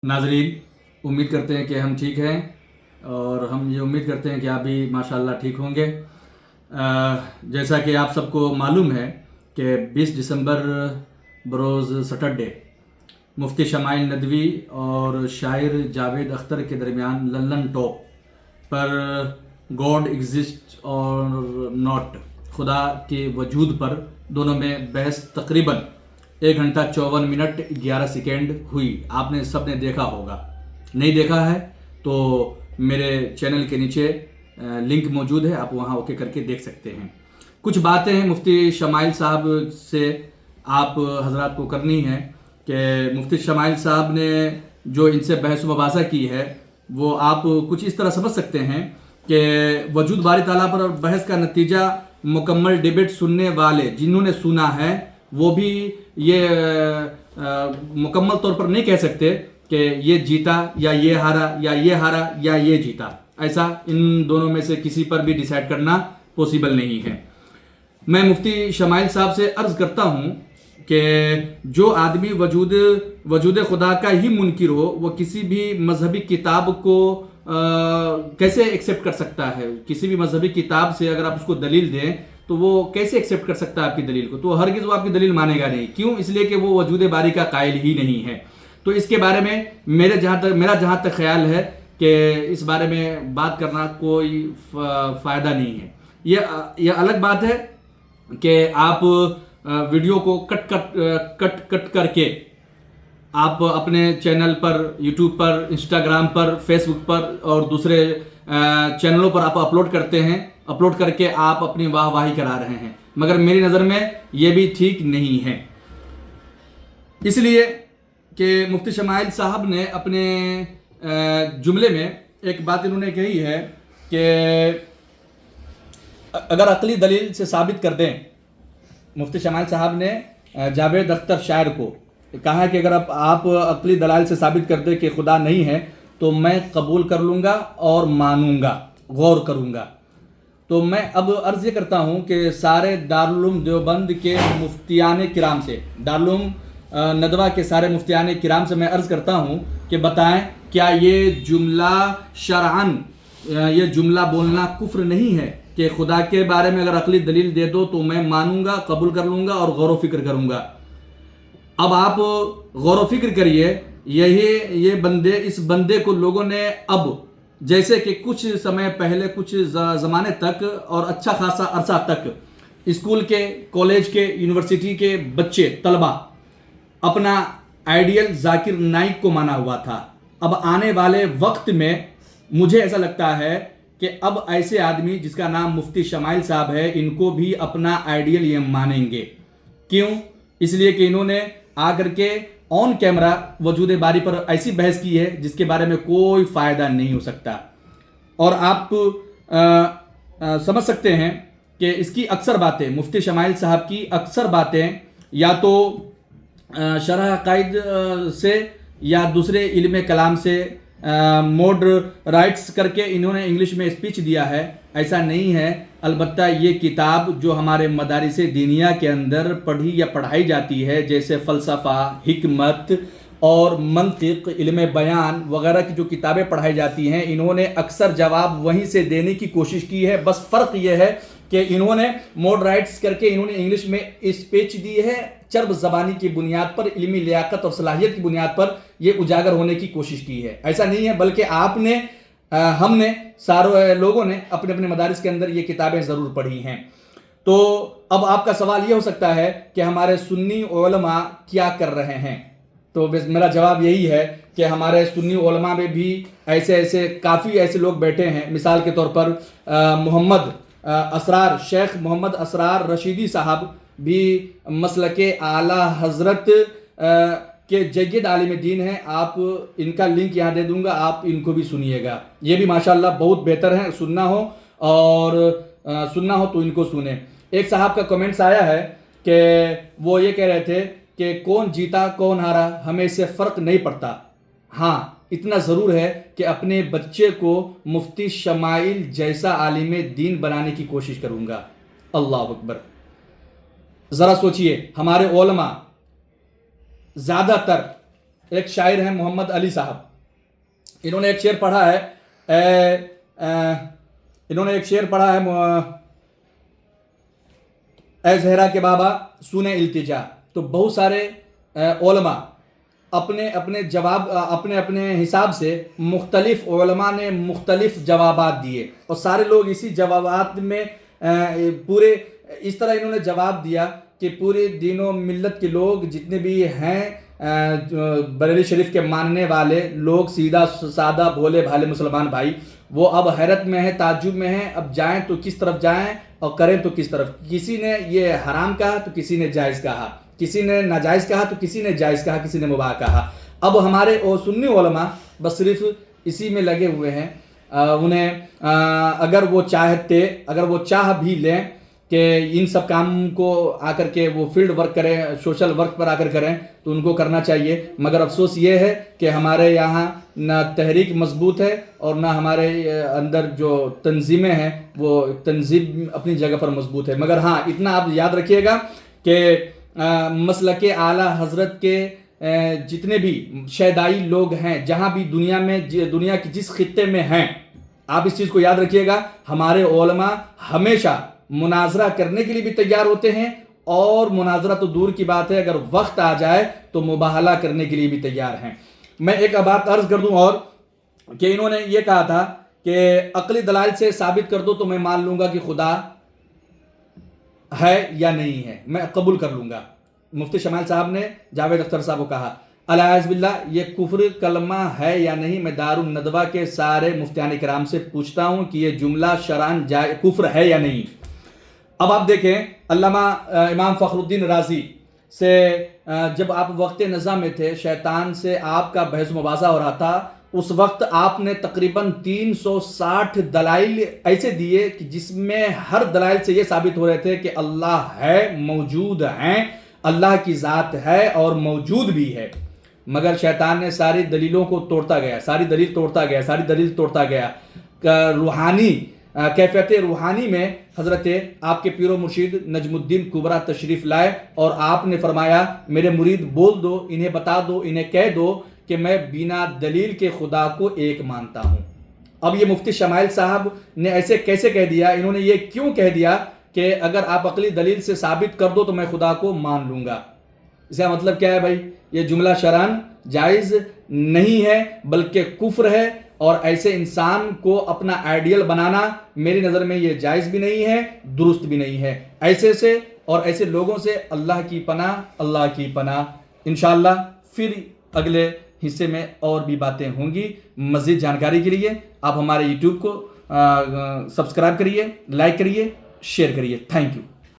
नाजरीन, उम्मीद करते हैं कि हम ठीक हैं और हम ये उम्मीद करते हैं कि आप भी माशाल्लाह ठीक होंगे। जैसा कि आप सबको मालूम है कि 20 दिसंबर बरोज़ सैटरडे मुफ्ती शमाइल नदवी और शायर जावेद अख्तर के दरमियान लंदन टॉप पर गॉड एग्जिस्ट और नॉट, खुदा के वजूद पर दोनों में बहस तकरीबन 1 घंटा 54 मिनट 11 सेकेंड हुई। आपने सब ने देखा होगा। नहीं देखा है तो मेरे चैनल के नीचे लिंक मौजूद है, आप वहाँ ओके करके देख सकते हैं। कुछ बातें हैं मुफ्ती शमाइल साहब से आप हजरात को करनी है कि मुफ्ती शमाइल साहब ने जो इनसे बहस मुबासा की है वो आप कुछ इस तरह समझ सकते हैं कि वजूद बारी ताला पर बहस का नतीजा मुकम्मल डिबेट सुनने वाले जिन्होंने सुना है वो भी ये मुकम्मल तौर पर नहीं कह सकते कि ये जीता या ये हारा या ये हारा या ये जीता। ऐसा इन दोनों में से किसी पर भी डिसाइड करना पॉसिबल नहीं है। मैं मुफ्ती शमाइल साहब से अर्ज़ करता हूँ कि जो आदमी वजूद खुदा का ही मुनकिर हो वो किसी भी मजहबी किताब को कैसे एक्सेप्ट कर सकता है। किसी भी मजहबी किताब से अगर आप उसको दलील दें तो वो कैसे एक्सेप्ट कर सकता है आपकी दलील को, तो हरगिज़ वो आपकी दलील मानेगा नहीं। क्यों? इसलिए कि वो वजूद बारी का कायल ही नहीं है। तो इसके बारे में मेरा जहाँ तक ख्याल है कि इस बारे में बात करना कोई फ़ायदा नहीं है। ये अलग बात है कि आप वीडियो को कट करके आप अपने चैनल पर, यूट्यूब पर, इंस्टाग्राम पर, फेसबुक पर और दूसरे चैनलों पर आप अपलोड करते हैं। अपलोड करके आप अपनी वाहवाही करा रहे हैं, मगर मेरी नज़र में ये भी ठीक नहीं है। इसलिए कि मुफ्ती शमाइल साहब ने अपने जुमले में एक बात इन्होंने कही है कि अगर अकली दलील से साबित कर दें, मुफ्ती शमाइल साहब ने जावेद अख्तर शायर को कहा है कि अगर आप अकली दलाल से साबित कर दें कि खुदा नहीं है तो मैं कबूल कर लूँगा और मानूँगा, गौर करूँगा। तो मैं अब अर्ज़ ये करता हूँ कि सारे दारुल देवबंद के मुफ्तियान किराम से, दारुल नदवा के सारे मुफ्तियान किराम से मैं अर्ज़ करता हूँ कि बताएं क्या ये जुमला शरअन, ये जुमला बोलना कुफ्र नहीं है कि खुदा के बारे में अगर अकली दलील दे दो तो मैं मानूंगा, कबूल कर लूँगा और गौर व फिक्र करूँगा। अब आप गौर व फिक्र करिए, ये बंदे, इस बंदे को लोगों ने अब जैसे कि कुछ समय पहले, कुछ ज़माने तक और अच्छा खासा अरसा तक स्कूल के, कॉलेज के, यूनिवर्सिटी के बच्चे, तलबा अपना आइडियल जाकिर नाइक को माना हुआ था। अब आने वाले वक्त में मुझे ऐसा लगता है कि अब ऐसे आदमी जिसका नाम मुफ्ती शमाइल साहब है, इनको भी अपना आइडियल ये मानेंगे। क्यों? इसलिए कि इन्होंने आकर के ऑन कैमरा वजूद बारी पर ऐसी बहस की है जिसके बारे में कोई फ़ायदा नहीं हो सकता। और आप समझ सकते हैं कि इसकी अक्सर बातें, मुफ्ती शमाइल साहब की अक्सर बातें या तो शरह अक़ाइद से या दूसरे इल्म कलाम से मोड राइट्स करके इन्होंने इंग्लिश में स्पीच दिया है, ऐसा नहीं है। अलबत्ता ये किताब जो हमारे मदारिस दीनिया के अंदर पढ़ी या पढ़ाई जाती है, जैसे फ़लसफ़ा, हिकमत और मंतिक, इल्म बयान वगैरह की जो किताबें पढ़ाई जाती हैं, इन्होंने अक्सर जवाब वहीं से देने की कोशिश की है। बस फ़र्क ये है कि इन्होंने मोड राइट्स करके इन्होंने इंग्लिश में स्पीच दी है, चर्ब ज़बानी की बुनियाद पर, इल्मी लियाकत और सलाहियत की बुनियाद पर ये उजागर होने की कोशिश की है। ऐसा नहीं है, बल्कि आपने, हमने, सारे लोगों ने अपने अपने मदारिस के अंदर ये किताबें ज़रूर पढ़ी हैं। तो अब आपका सवाल ये हो सकता है कि हमारे सुन्नी उलमा क्या कर रहे हैं। तो मेरा जवाब यही है कि हमारे सुन्नी उलमा में भी ऐसे काफ़ी ऐसे लोग बैठे हैं। मिसाल के तौर पर शेख मोहम्मद असरार रशीदी साहब भी मसलके आला हज़रत के जय्यद आलिम दीन हैं। आप इनका लिंक यहाँ दे दूंगा, आप इनको भी सुनिएगा। ये भी माशाल्लाह बहुत बेहतर है, सुनना हो तो इनको सुने। एक साहब का कमेंट्स आया है कि वो ये कह रहे थे कि कौन जीता कौन हारा हमें इससे फ़र्क नहीं पड़ता। हाँ, इतना ज़रूर है कि अपने बच्चे को मुफ्ती शमाइल जैसा आलिम दीन बनाने की कोशिश करूँगा। अल्लाह अकबर। ज़रा सोचिए, हमारे उलमा ज़्यादातर ایک شاعر ہیں محمد علی صاحب، انہوں نے ایک شعر پڑھا ہے، اے زہرا کے بابا سنے التجا۔ تو بہت سارے علماء اپنے اپنے حساب سے مختلف علماء نے مختلف جوابات دیے، اور سارے لوگ اسی جوابات میں پورے اس طرح انہوں نے جواب دیا کہ پورے دین و ملت کے لوگ جتنے بھی ہیں بریلی شریف کے ماننے والے لوگ، سیدھا سادہ بھولے بھالے مسلمان بھائی، وہ اب حیرت میں ہیں، تعجب میں ہیں، اب جائیں تو کس طرف جائیں اور کریں تو کس طرف۔ کسی نے یہ حرام کہا تو کسی نے جائز کہا، کسی نے ناجائز کہا تو کسی نے جائز کہا، کسی نے مباح کہا۔ اب ہمارے سنی علماء بس صرف اسی میں لگے ہوئے ہیں۔ انہیں اگر وہ چاہ بھی لیں کہ ان سب کام کو آ کر کے وہ فیلڈ ورک کریں، سوشل ورک پر آ کر کریں، تو ان کو کرنا چاہیے، مگر افسوس یہ ہے کہ ہمارے یہاں نہ تحریک مضبوط ہے اور نہ ہمارے اندر جو تنظیمیں ہیں وہ تنظیم اپنی جگہ پر مضبوط ہے۔ مگر ہاں اتنا آپ یاد رکھیے گا کہ مسلک اعلیٰ حضرت کے جتنے بھی شیدائی لوگ ہیں جہاں بھی دنیا کی جس خطے میں ہیں، آپ اس چیز کو یاد رکھیے گا، ہمارے علماء ہمیشہ مناظرہ کرنے کے لیے بھی تیار ہوتے ہیں، اور مناظرہ تو دور کی بات ہے، اگر وقت آ جائے تو مباہلہ کرنے کے لیے بھی تیار ہیں۔ میں ایک بات عرض کر دوں اور کہ انہوں نے یہ کہا تھا کہ عقلی دلائل سے ثابت کر دو تو میں مان لوں گا کہ خدا ہے یا نہیں ہے، میں قبول کر لوں گا۔ مفتی شمائل صاحب نے جاوید اختر صاحب کو کہا، الیاذ باللہ یہ کفر کلمہ ہے یا نہیں، میں دارالندوہ کے سارے مفتیان کرام سے پوچھتا ہوں کہ یہ جملہ شرعاً کفر ہے یا نہیں۔ اب آپ دیکھیں علامہ امام فخر الدین رازی سے جب آپ وقت نزا میں تھے، شیطان سے آپ کا بحث مباحثہ ہو رہا تھا، اس وقت آپ نے تقریباً 360 دلائل ایسے دیے کہ جس میں ہر دلائل سے یہ ثابت ہو رہے تھے کہ اللہ ہے، موجود ہیں، اللہ کی ذات ہے اور موجود بھی ہے، مگر شیطان نے ساری دلیلوں کو توڑتا گیا۔ روحانی کیفیت روحانی میں حضرت آپ کے پیر و مرشد نجم الدین کبریٰ تشریف لائے، اور آپ نے فرمایا میرے مرید بول دو، انہیں بتا دو، انہیں کہہ دو کہ میں بنا دلیل کے خدا کو ایک مانتا ہوں۔ اب یہ مفتی شمائل صاحب نے ایسے کیسے کہہ دیا؟ انہوں نے یہ کیوں کہہ دیا کہ اگر آپ عقلی دلیل سے ثابت کر دو تو میں خدا کو مان لوں گا؟ اس کا مطلب کیا ہے بھائی؟ یہ جملہ شرعاً جائز نہیں ہے بلکہ کفر ہے، اور ایسے انسان کو اپنا آئیڈیل بنانا میری نظر میں یہ جائز بھی نہیں ہے، درست بھی نہیں ہے۔ ایسے لوگوں سے اللہ کی پناہ۔ انشاءاللہ پھر اگلے حصے میں اور بھی باتیں ہوں گی۔ مزید جانکاری کے لیے آپ ہمارے یوٹیوب کو سبسکرائب کریے، لائک کریے، شیئر کریے۔ Thank you.